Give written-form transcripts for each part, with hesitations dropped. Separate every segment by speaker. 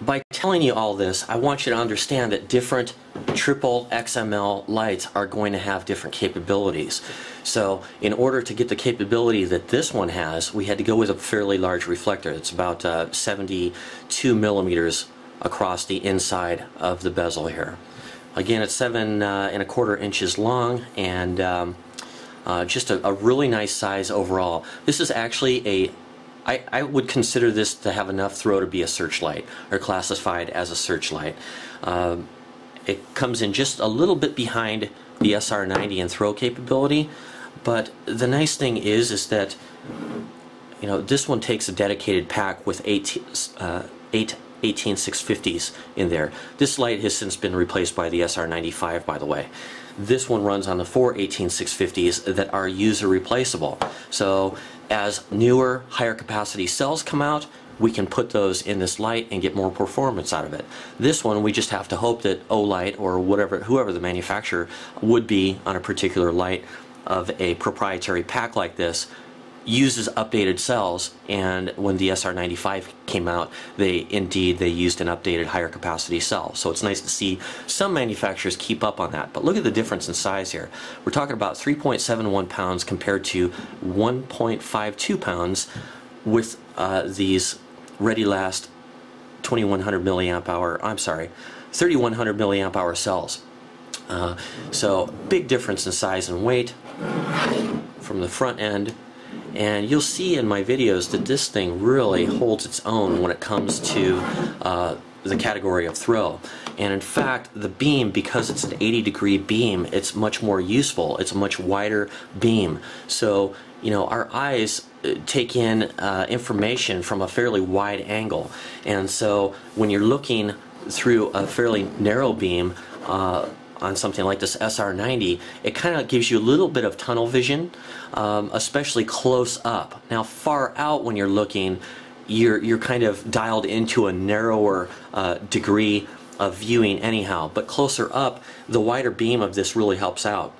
Speaker 1: by telling you all this, I want you to understand that different triple XML lights are going to have different capabilities. So in order to get the capability that this one has, we had to go with a fairly large reflector. It's about 72 millimeters across the inside of the bezel here. Again, it's 7¼ inches long, and just a really nice size overall. This is actually I would consider this to have enough throw to be a searchlight, or classified as a searchlight. It comes in just a little bit behind the SR90 in throw capability, but the nice thing is that, you know, this one takes a dedicated pack with eight 18650s in there. This light has since been replaced by the SR95, by the way. This one runs on the 4 18650s that are user replaceable. So as newer, higher capacity cells come out, we can put those in this light and get more performance out of it. This one, we just have to hope that Olight or whoever the manufacturer would be on a particular light of a proprietary pack like this uses updated cells, and when the SR95 came out, they used an updated higher capacity cell. So it's nice to see some manufacturers keep up on that. But look at the difference in size here. We're talking about 3.71 pounds compared to 1.52 pounds with these ReadyLast 3100 milliamp hour, 3100 milliamp hour cells. So big difference in size and weight from the front end. And you'll see in my videos that this thing really holds its own when it comes to the category of throw. And in fact, the beam, because it's an 80-degree beam, it's much more useful. It's a much wider beam. So, you know, our eyes take in information from a fairly wide angle. And so when you're looking through a fairly narrow beam on something like this SR90, it kind of gives you a little bit of tunnel vision, especially close up. Now far out when you're looking, you're kind of dialed into a narrower degree of viewing anyhow, but closer up, the wider beam of this really helps out.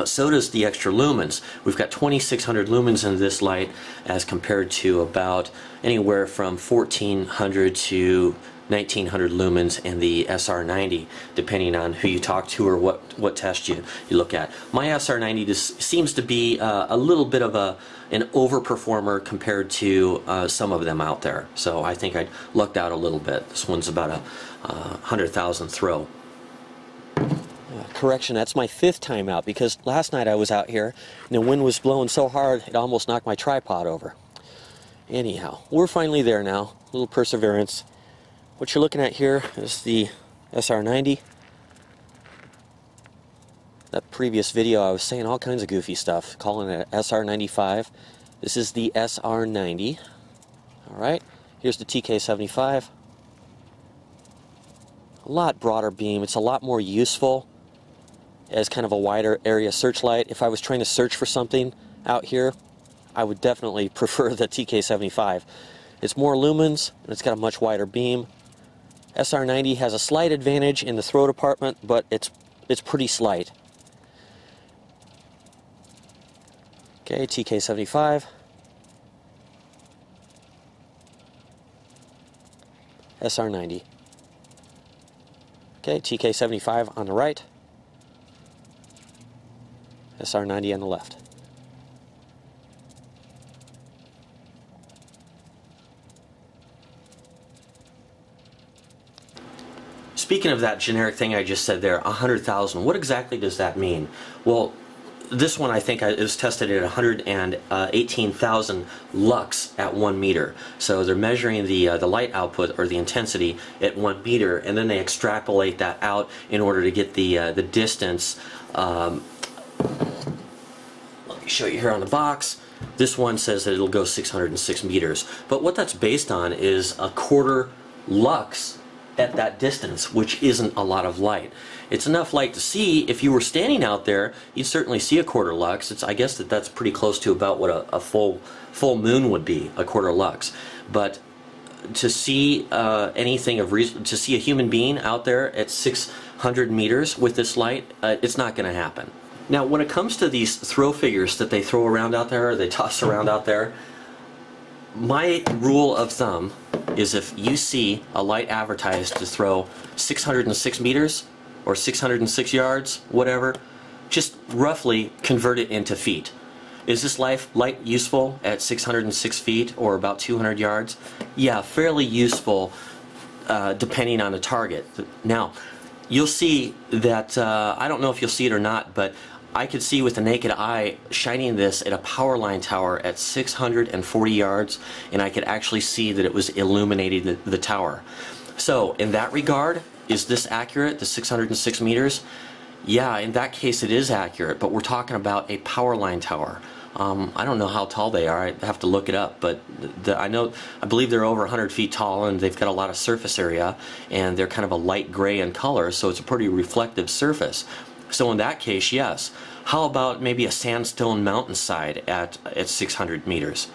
Speaker 1: So does the extra lumens. We've got 2600 lumens in this light as compared to about anywhere from 1400 to 1900 lumens in the SR90, depending on who you talk to or what test you look at. My SR90 just seems to be a little bit of an overperformer compared to some of them out there. So I think I lucked out a little bit. This one's about a 100,000 throw. Correction, that's my 5th time out, because last night I was out here and the wind was blowing so hard it almost knocked my tripod over. Anyhow, we're finally there now. A little perseverance. What you're looking at here is the SR90. That previous video I was saying all kinds of goofy stuff, calling it SR95. This is the SR90. Alright, here's the TK75. A lot broader beam. It's a lot more useful as kind of a wider area searchlight. If I was trying to search for something out here, I would definitely prefer the TK75. It's more lumens and it's got a much wider beam. SR90 has a slight advantage in the throw department, but it's pretty slight. Okay, TK75. SR90. Okay, TK75 on the right. SR90 on the left. Speaking of that generic thing I just said there, 100,000, what exactly does that mean? Well, this one I think it was tested at 118,000 lux at 1 meter. So they're measuring the light output or the intensity at 1 meter, and then they extrapolate that out in order to get the distance. Let me show you here on the box. This one says that it'll go 606 meters. But what that's based on is a 1/4 lux at that distance, which isn't a lot of light. It's enough light to see. If you were standing out there, you'd certainly see a 1/4 lux. I guess that's pretty close to about what a full moon would be, a 1/4 lux. But to see anything of reason, to see a human being out there at 600 meters with this light, it's not going to happen. Now, when it comes to these throw figures that they throw around out there, or they toss around out there, my rule of thumb is if you see a light advertised to throw 606 meters or 606 yards, whatever, just roughly convert it into feet. Is this light useful at 606 feet or about 200 yards? Yeah, fairly useful depending on the target. Now, you'll see that, I don't know if you'll see it or not, but I could see with the naked eye shining this at a Powerline Tower at 640 yards, and I could actually see that it was illuminating the tower. So in that regard, is this accurate, the 606 meters? Yeah, in that case it is accurate, but we're talking about a Powerline Tower. I don't know how tall they are. I have to look it up, but I believe they're over 100 feet tall, and they've got a lot of surface area, and they're kind of a light gray in color, so it's a pretty reflective surface. So in that case, yes. How about maybe a sandstone mountainside at 600 meters?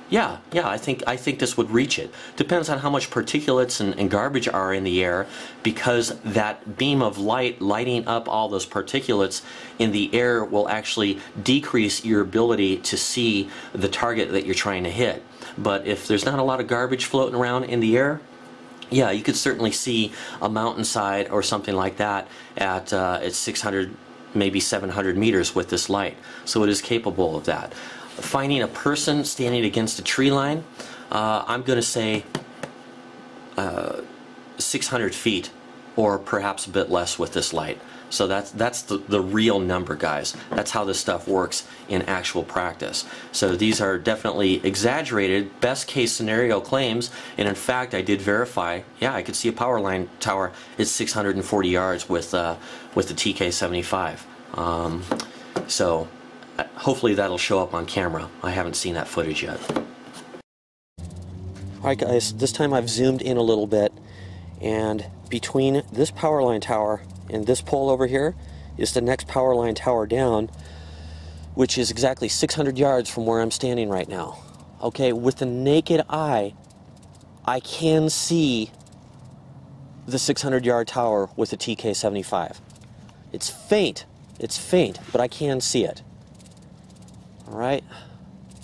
Speaker 1: Yeah, I think this would reach it. Depends on how much particulates and garbage are in the air, because that beam of light lighting up all those particulates in the air will actually decrease your ability to see the target that you're trying to hit. But if there's not a lot of garbage floating around in the air, yeah, you could certainly see a mountainside or something like that at 600, maybe 700 meters with this light. So it is capable of that. Finding a person standing against a tree line, I'm going to say 600 feet or perhaps a bit less with this light. So that's the real number, guys. That's how this stuff works in actual practice. So these are definitely exaggerated, best case scenario claims, and in fact I did verify, yeah, I could see a Powerline Tower at 640 yards with the TK75. So hopefully that'll show up on camera. I haven't seen that footage yet. Alright guys, this time I've zoomed in a little bit, and between this Powerline Tower and this pole over here is the next Powerline Tower down, which is exactly 600 yards from where I'm standing right now. Okay, with the naked eye, I can see the 600-yard tower with the TK75. It's faint, but I can see it. Alright,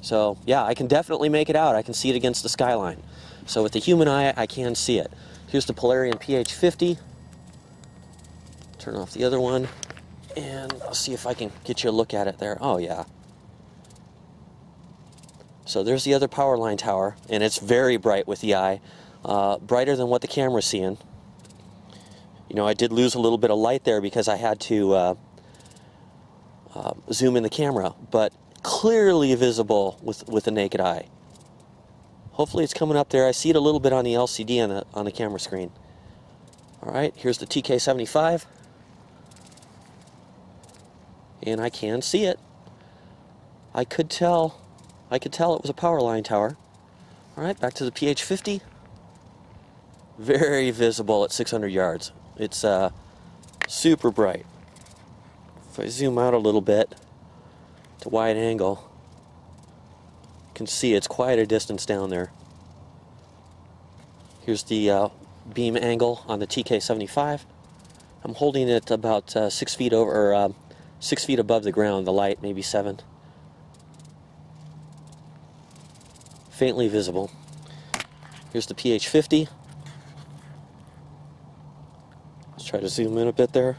Speaker 1: so yeah, I can definitely make it out. I can see it against the skyline. So with the human eye, I can see it. Here's the Polarlight PH50. Turn off the other one, and I'll see if I can get you a look at it there. Oh yeah. So there's the other Powerline Tower, and it's very bright with the eye. Brighter than what the camera's seeing. You know, I did lose a little bit of light there because I had to zoom in the camera, but clearly visible with the naked eye. Hopefully it's coming up there. I see it a little bit on the LCD on the camera screen. Alright, here's the TK75. And I can see it. I could tell it was a Powerline Tower. Alright, back to the PH50. Very visible at 600 yards. It's super bright. If I zoom out a little bit to wide angle, you can see it's quite a distance down there. Here's the beam angle on the TK75. I'm holding it about 6 feet over, or 6 feet above the ground, the light, maybe 7. Faintly visible. Here's the PH50. Let's try to zoom in a bit there.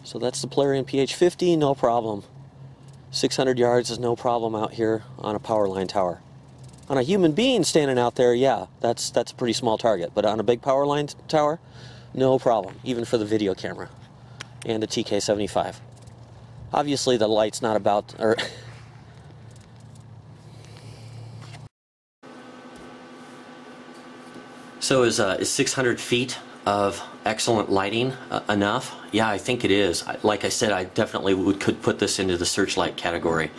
Speaker 1: So that's the Polarlight PH50, no problem. 600 yards is no problem out here on a Powerline Tower. On a human being standing out there, yeah, that's a pretty small target. But on a big Powerline Tower, no problem, even for the video camera and the TK75. Obviously, the light's not about, or so is 600 feet of excellent lighting enough? Yeah, I think it is. Like I said, I definitely could put this into the searchlight category.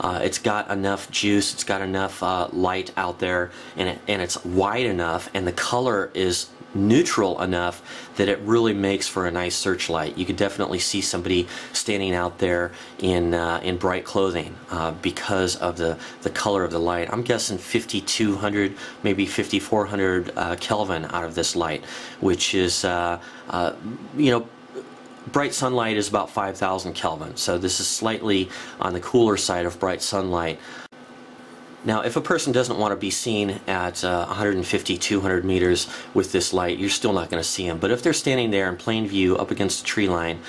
Speaker 1: It's got enough juice, it's got enough light out there, and it's wide enough, and the color is neutral enough that it really makes for a nice searchlight. You could definitely see somebody standing out there in bright clothing because of the color of the light. I'm guessing 5200, maybe 5400 Kelvin out of this light, which is you know, bright sunlight is about 5,000 Kelvin, so this is slightly on the cooler side of bright sunlight. Now, if a person doesn't want to be seen at 150, 200 meters with this light, you're still not going to see them. But if they're standing there in plain view up against the tree line,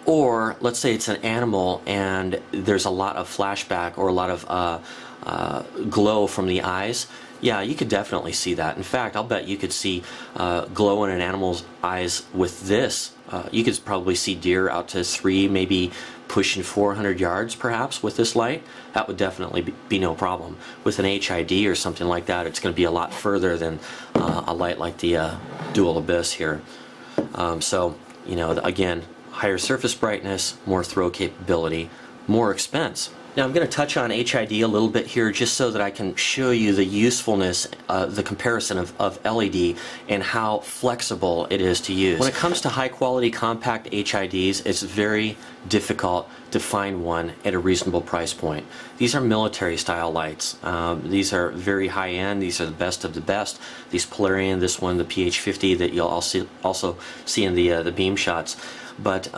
Speaker 1: or let's say it's an animal and there's a lot of flashback or a lot of glow from the eyes, yeah, you could definitely see that. In fact, I'll bet you could see glow in an animal's eyes with this. You could probably see deer out to 3, maybe pushing 400 yards perhaps with this light. That would definitely be no problem. With an HID or something like that, it's going to be a lot further than a light like the Dual Abyss here. So, you know, again, higher surface brightness, more throw capability, more expense. Now I'm going to touch on HID a little bit here just so that I can show you the usefulness, the comparison of LED and how flexible it is to use. When it comes to high quality compact HIDs, it's very difficult to find one at a reasonable price point. These are military style lights. These are very high end. These are the best of the best. These Polarian, this one, the PH50 that you'll also see in the beam shots. But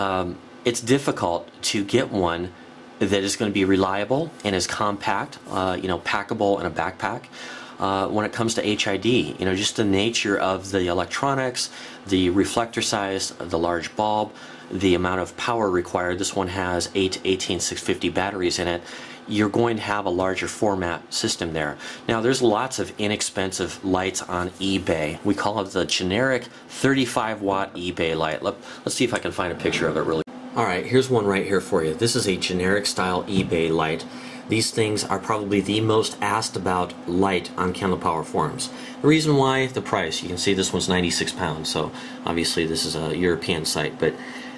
Speaker 1: it's difficult to get one that is going to be reliable and is compact, you know, packable in a backpack. When it comes to HID, you know, just the nature of the electronics, the reflector size, the large bulb, the amount of power required. This one has 8 18650 batteries in it. You're going to have a larger format system there. Now, there's lots of inexpensive lights on eBay. We call it the generic 35 watt eBay light. Let's see if I can find a picture of it really. Alright, here's one right here for you. This is a generic style eBay light. These things are probably the most asked about light on Candle Power forums. The reason why, the price. You can see this one's 96 pounds, so obviously this is a European site, but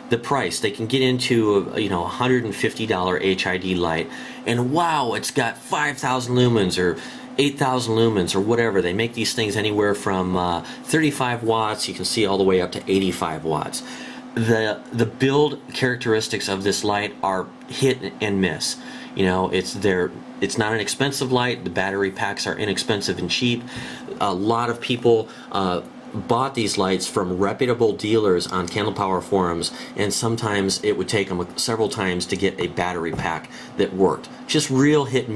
Speaker 1: the price, they can get into a, you know, $150 HID light, and wow, it's got 5,000 lumens or 8,000 lumens or whatever. They make these things anywhere from 35 watts, you can see all the way up to 85 watts. The build characteristics of this light are hit and miss. You know, it's not an expensive light. The battery packs are inexpensive and cheap. A lot of people bought these lights from reputable dealers on Candle Power forums, and sometimes it would take them several times to get a battery pack that worked. Just real hit and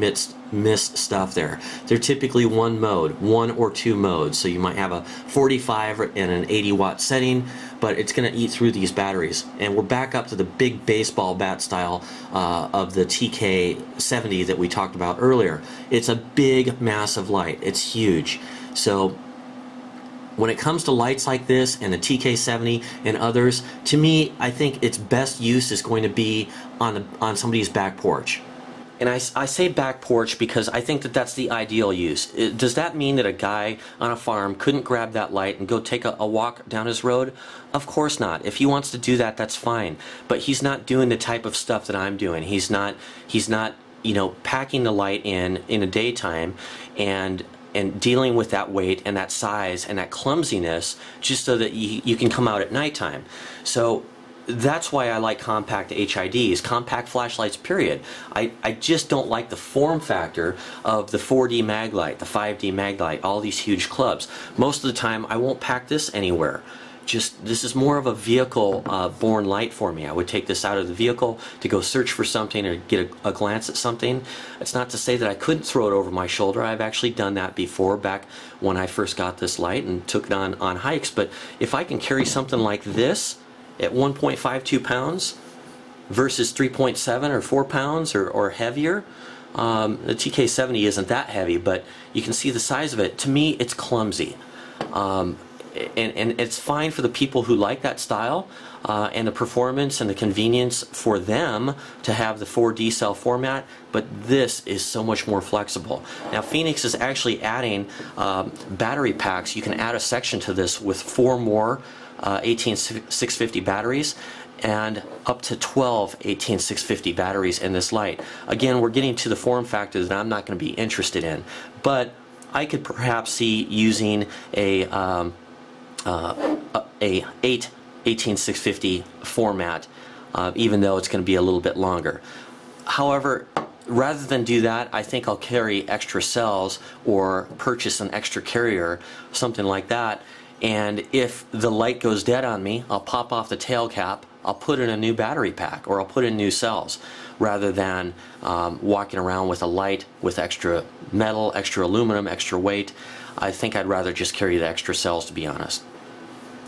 Speaker 1: miss stuff there. They're typically one or two modes, so you might have a 45 and an 80 watt setting, but it's going to eat through these batteries. And we're back up to the big baseball bat style of the TK70 that we talked about earlier. It's a big, massive light. It's huge. So when it comes to lights like this and the TK70 and others, to me, I think its best use is going to be on somebody's back porch. And I say back porch because I think that that's the ideal use. Does that mean that a guy on a farm couldn't grab that light and go take a walk down his road? Of course not. If he wants to do that, that's fine. But he's not doing the type of stuff that I'm doing. He's not, you know, packing the light in the daytime and dealing with that weight and that size and that clumsiness just so that you can come out at nighttime. So that's why I like compact HIDs, compact flashlights, period. I just don't like the form factor of the 4D mag light, the 5D mag light, all these huge clubs. Most of the time I won't pack this anywhere. This is more of a vehicle born light for me. I would take this out of the vehicle to go search for something or get a glance at something. It's not to say that I couldn't throw it over my shoulder. I've actually done that before, back when I first got this light and took it on hikes. But if I can carry something like this at 1.52 pounds versus 3.7 or 4 pounds or heavier, the TK70 isn't that heavy, but you can see the size of it. To me, it's clumsy. And it's fine for the people who like that style and the performance and the convenience for them to have the 4D cell format, but this is so much more flexible. Now Fenix is actually adding battery packs. You can add a section to this with 4 more 18650 batteries and up to 12 18650 batteries in this light. Again, we're getting to the form factor that I'm not going to be interested in, but I could perhaps see using a 8 18650 format, even though it's going to be a little bit longer. However, rather than do that, I think I'll carry extra cells or purchase an extra carrier, something like that. And if the light goes dead on me, I'll pop off the tail cap, I'll put in a new battery pack, or I'll put in new cells, rather than walking around with a light with extra metal, extra aluminum, extra weight. I think I'd rather just carry the extra cells, to be honest.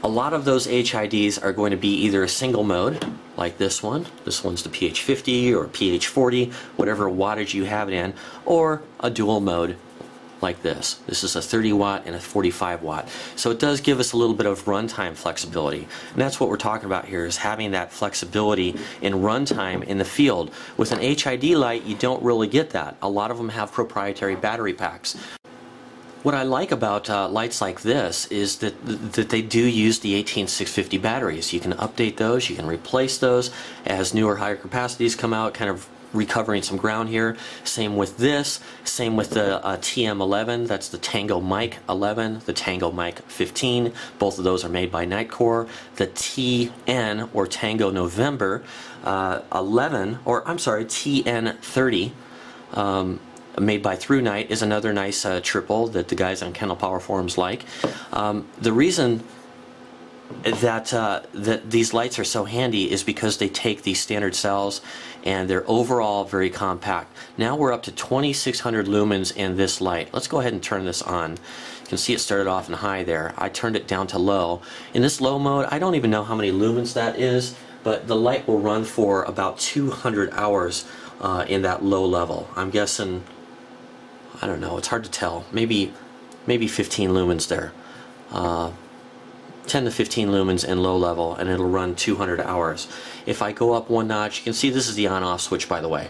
Speaker 1: A lot of those HIDs are going to be either a single mode, like this one. This one's the PH50 or PH40, whatever wattage you have it in, or a dual mode like this. This is a 30 watt and a 45 watt. So it does give us a little bit of runtime flexibility. And that's what we're talking about here, is having that flexibility in runtime in the field. With an HID light, you don't really get that. A lot of them have proprietary battery packs. What I like about lights like this is that they do use the 18650 batteries. You can update those, you can replace those as newer higher capacities come out, kind of recovering some ground here. Same with this, same with the TM11, that's the Tango Mike 11, the Tango Mike 15, both of those are made by Nightcore. The TN, or Tango November 11, or I'm sorry, TN30, made by Through Night, is another nice triple that the guys on Kennel Power Forums like. The reason that these lights are so handy is because they take these standard cells and they're overall very compact. Now we're up to 2600 lumens in this light. Let's go ahead and turn this on. You can see it started off in high there. I turned it down to low. In this low mode, I don't even know how many lumens that is, but the light will run for about 200 hours in that low level. I'm guessing, I don't know, it's hard to tell, maybe 15 lumens there. 10 to 15 lumens in low level, and it'll run 200 hours. If I go up one notch, you can see this is the on-off switch, by the way.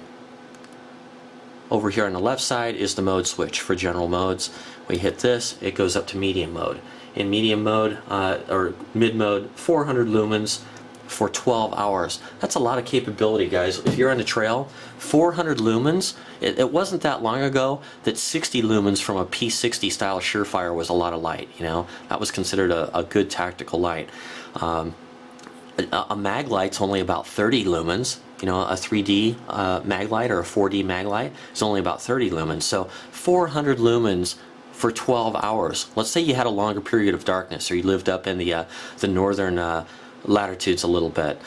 Speaker 1: Over here on the left side is the mode switch for general modes. We hit this, it goes up to medium mode. In medium mode, or mid mode, 400 lumens for 12 hours. That's a lot of capability, guys. If you're on the trail, 400 lumens, it wasn't that long ago that 60 lumens from a P60 style Surefire was a lot of light, you know. That was considered a good tactical light. A mag light's only about 30 lumens. You know, a 3D mag light or a 4D mag light is only about 30 lumens. So 400 lumens for 12 hours. Let's say you had a longer period of darkness, or you lived up in the northern latitudes a little bit,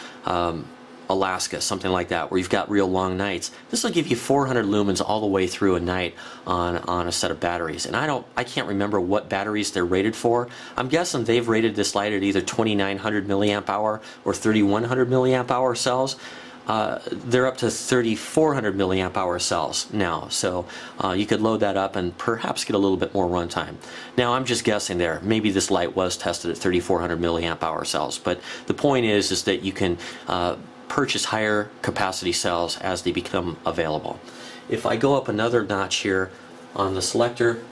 Speaker 1: Alaska, something like that, where you've got real long nights. This will give you 400 lumens all the way through a night on a set of batteries. And I can't remember what batteries they're rated for. I'm guessing they've rated this light at either 2900 milliamp hour or 3100 milliamp hour cells. They're up to 3400 milliamp hour cells now, so you could load that up and perhaps get a little bit more runtime. Now I'm just guessing there. Maybe this light was tested at 3400 milliamp hour cells, but the point is that you can purchase higher capacity cells as they become available. If I go up another notch here on the selector,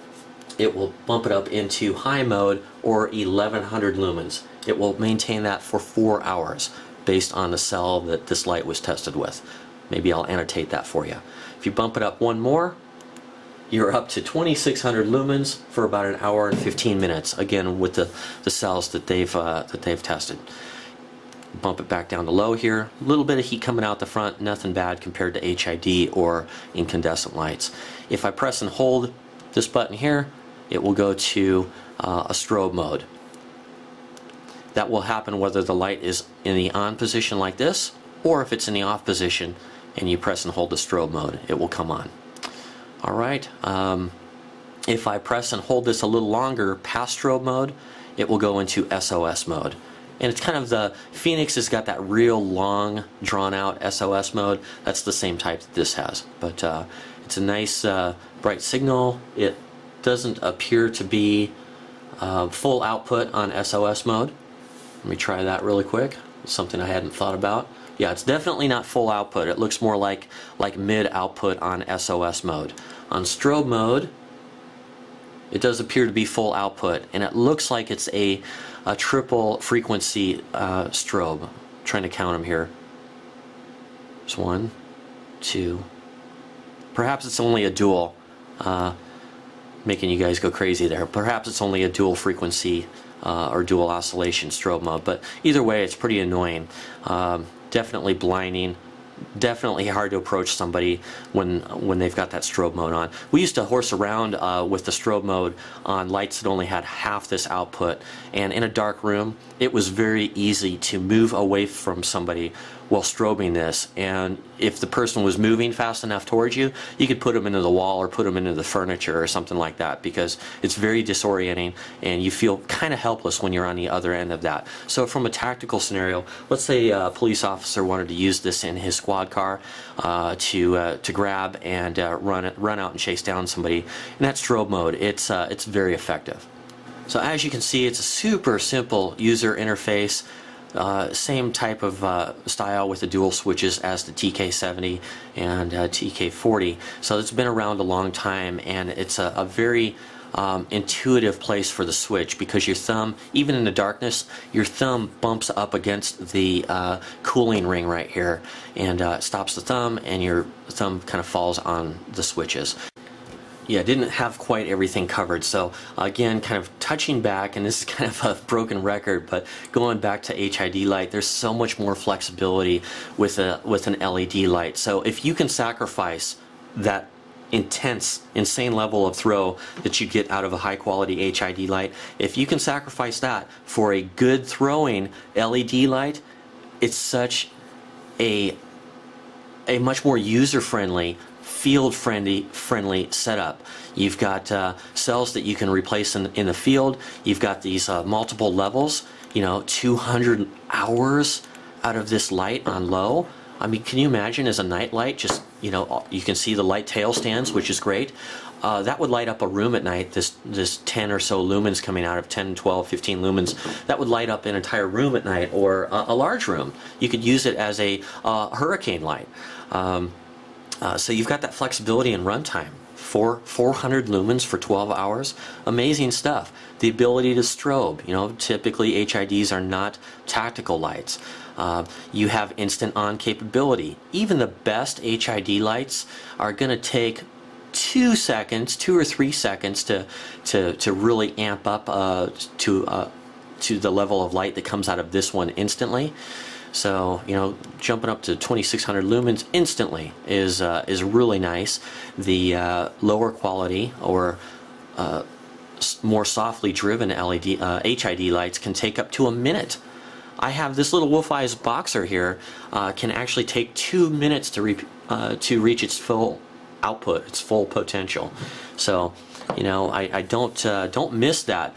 Speaker 1: it will bump it up into high mode, or 1100 lumens. It will maintain that for 4 hours. Based on the cell that this light was tested with. Maybe I'll annotate that for you. If you bump it up one more, you're up to 2600 lumens for about an hour and 15 minutes. Again, with the cells that they've tested. Bump it back down to low here. A little bit of heat coming out the front. Nothing bad compared to HID or incandescent lights. If I press and hold this button here, it will go to a strobe mode. That will happen whether the light is in the on position like this, or if it's in the off position and you press and hold the strobe mode, it will come on. Alright, if I press and hold this a little longer past strobe mode, it will go into SOS mode. And it's kind of the, Fenix has got that real long drawn out SOS mode. That's the same type that this has. But it's a nice bright signal. It doesn't appear to be full output on SOS mode. Let me try that really quick. It's something I hadn't thought about. Yeah, it's definitely not full output. It looks more like mid output on SOS mode. On strobe mode, it does appear to be full output, and it looks like it's a triple frequency strobe. I'm trying to count them here. There's 1, 2. Perhaps it's only a dual. Making you guys go crazy there. Perhaps it's only a dual frequency or dual oscillation strobe mode, but either way it's pretty annoying. Definitely blinding, definitely hard to approach somebody when they've got that strobe mode on. We used to horse around with the strobe mode on lights that only had half this output, and in a dark room it was very easy to move away from somebody while strobing this, and if the person was moving fast enough towards you, you could put them into the wall or put them into the furniture or something like that, because it's very disorienting and you feel kind of helpless when you're on the other end of that. So from a tactical scenario, let's say a police officer wanted to use this in his squad car to grab and run out and chase down somebody. In that strobe mode, it's very effective. So as you can see, it's a super simple user interface. Same type of style with the dual switches as the TK70 and TK40. So it's been around a long time, and it's a very intuitive place for the switch, because your thumb, even in the darkness, your thumb bumps up against the cooling ring right here, and stops the thumb, and your thumb kind of falls on the switches. Yeah, didn't have quite everything covered. So again, kind of touching back, and this is kind of a broken record, but going back to HID light, there's so much more flexibility with an LED light. So if you can sacrifice that insane level of throw that you get out of a high quality HID light, if you can sacrifice that for a good throwing LED light, it's such a much more user-friendly, field-friendly setup. You've got cells that you can replace in the field. You've got these multiple levels, 200 hours out of this light on low. I mean, can you imagine as a night light, just, you can see the light tail stands, which is great. That would light up a room at night, this 10 or so lumens coming out of 10, 12, 15 lumens. That would light up an entire room at night, or a large room. You could use it as a hurricane light. So you've got that flexibility and runtime. 400 lumens for 12 hours. Amazing stuff. The ability to strobe. Typically HIDs are not tactical lights. You have instant on capability. Even the best HID lights are going to take 2 or 3 seconds to really amp up to the level of light that comes out of this one instantly. So, jumping up to 2600 lumens instantly is really nice. The lower quality or more softly driven HID lights can take up to a minute. I have this little Wolf Eyes Boxer here, can actually take 2 minutes to reach its full output, its full potential. So, I don't miss that.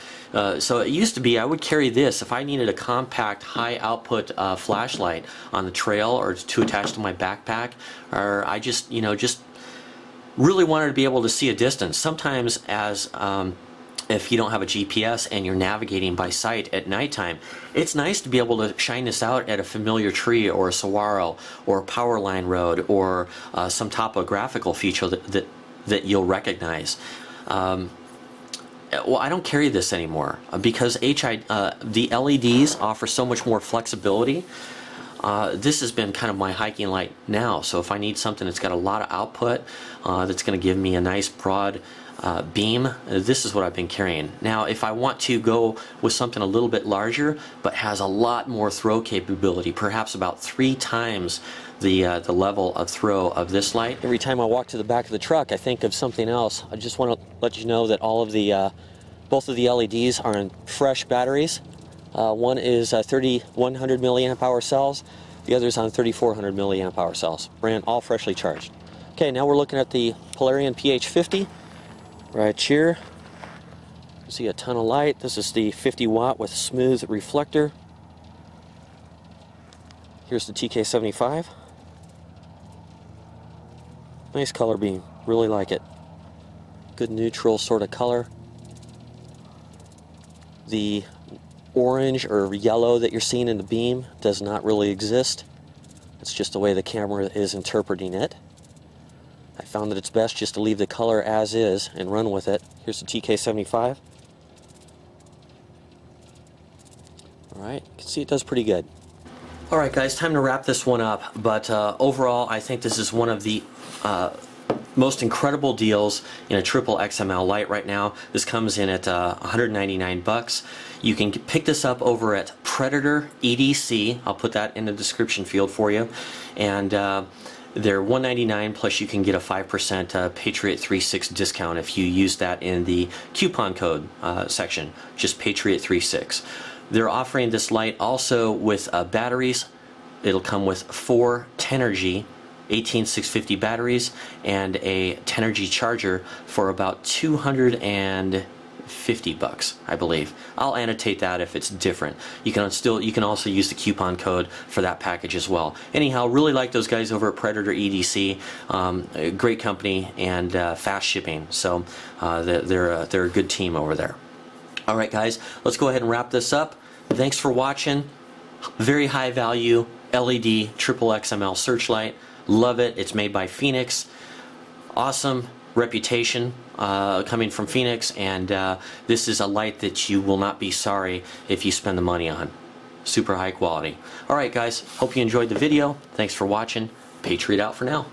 Speaker 1: So it used to be I would carry this if I needed a compact high output flashlight on the trail, or to attach to my backpack, or I just really wanted to be able to see a distance. Sometimes as if you don't have a GPS and you're navigating by sight at nighttime, it's nice to be able to shine this out at a familiar tree, or a saguaro, or a Powerline road, or some topographical feature that you'll recognize. Well, I don't carry this anymore because the LEDs offer so much more flexibility. This has been kind of my hiking light now, so if I need something that's got a lot of output, that's going to give me a nice broad beam, this is what I've been carrying. Now, if I want to go with something a little bit larger but has a lot more throw capability, perhaps about 3 times the level of throw of this light. Every time I walk to the back of the truck, I think of something else. I just want to let you know that all of the both of the LEDs are in fresh batteries. One is 3100 milliamp hour cells. The other is on 3400 milliamp hour cells. All freshly charged. Okay, now we're looking at the Powerline PH50 right here. You see a ton of light. This is the 50 watt with smooth reflector. Here's the TK75. Nice color beam, really like it. Good neutral sort of color. The orange or yellow that you're seeing in the beam does not really exist. It's just the way the camera is interpreting it. I found that it's best just to leave the color as is and run with it. Here's the TK75. Alright, you can see it does pretty good. Alright guys, time to wrap this one up, but overall I think this is one of the most incredible deals in a triple XML light right now. This comes in at 199 bucks. You can pick this up over at Predator EDC. I'll put that in the description field for you. And they're $199, plus you can get a 5% Patriot 36 discount if you use that in the coupon code section, just Patriot 36. They're offering this light also with batteries. It'll come with 4 Tenergy 18650 batteries and a Tenergy charger for about 250 bucks, I believe. I'll annotate that if it's different. You can also use the coupon code for that package as well. Anyhow, really like those guys over at Predator EDC. A great company and fast shipping. So they're a good team over there. All right, guys, let's go ahead and wrap this up. Thanks for watching. Very high value LED triple XML searchlight. Love it. It's made by Fenix. Awesome reputation coming from Fenix, and this is a light that you will not be sorry if you spend the money on. Super high quality. Alright guys, hope you enjoyed the video. Thanks for watching. Patriot out for now.